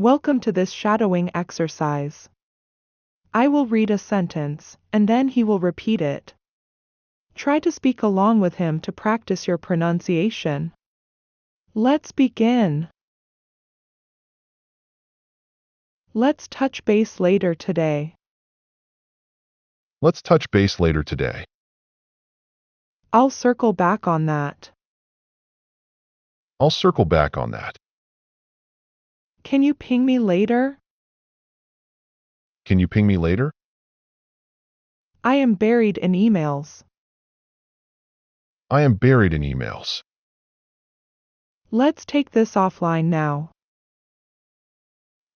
Welcome to this shadowing exercise. I will read a sentence, and then he will repeat it. Try to speak along with him to practice your pronunciation. Let's begin. Let's touch base later today. Let's touch base later today. I'll circle back on that. I'll circle back on that. Can you ping me later? Can you ping me later? I am buried in emails. I am buried in emails. Let's take this offline now.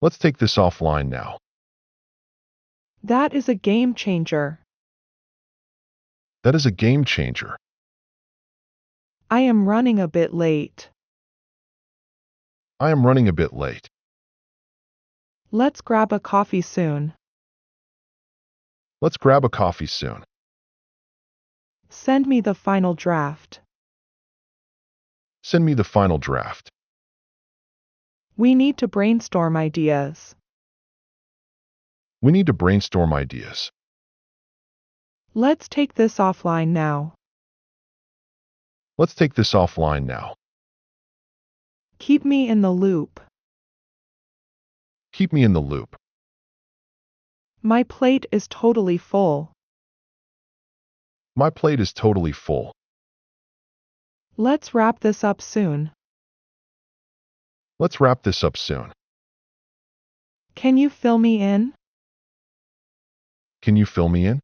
Let's take this offline now. That is a game changer. That is a game changer. I am running a bit late. I am running a bit late. Let's grab a coffee soon. Let's grab a coffee soon. Send me the final draft. Send me the final draft. We need to brainstorm ideas. We need to brainstorm ideas. Let's take this offline now. Let's take this offline now. Keep me in the loop. Keep me in the loop. My plate is totally full. My plate is totally full. Let's wrap this up soon. Let's wrap this up soon. Can you fill me in? Can you fill me in?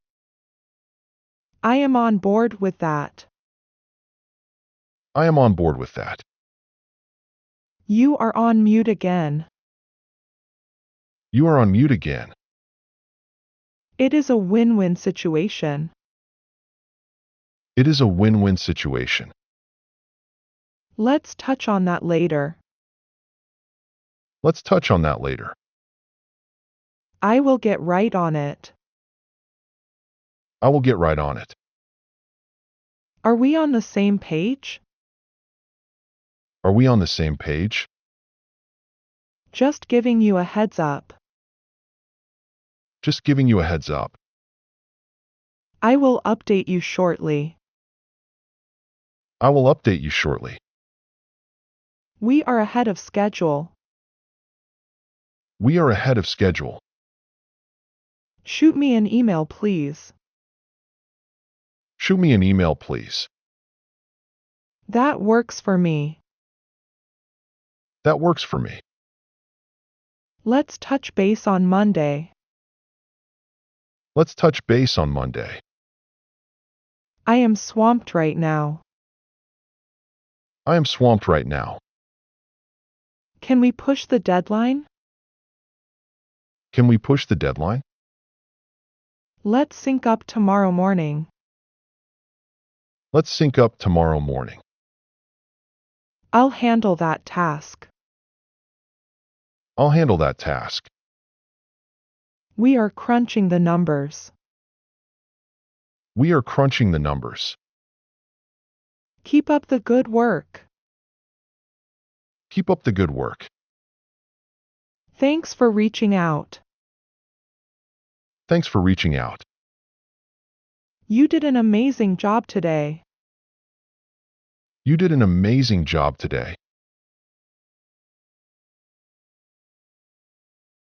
I am on board with that. I am on board with that. You are on mute again. You are on mute again. It is a win-win situation. It is a win-win situation. Let's touch on that later. Let's touch on that later. I will get right on it. I will get right on it. Are we on the same page? Are we on the same page? Just giving you a heads up. Just giving you a heads up. I will update you shortly. I will update you shortly. We are ahead of schedule. We are ahead of schedule. Shoot me an email, please. Shoot me an email, please. That works for me. That works for me. Let's touch base on Monday. Let's touch base on Monday. I am swamped right now. I am swamped right now. Can we push the deadline? Can we push the deadline? Let's sync up tomorrow morning. Let's sync up tomorrow morning. I'll handle that task. I'll handle that task. We are crunching the numbers. We are crunching the numbers. Keep up the good work. Keep up the good work. Thanks for reaching out. Thanks for reaching out. You did an amazing job today. You did an amazing job today.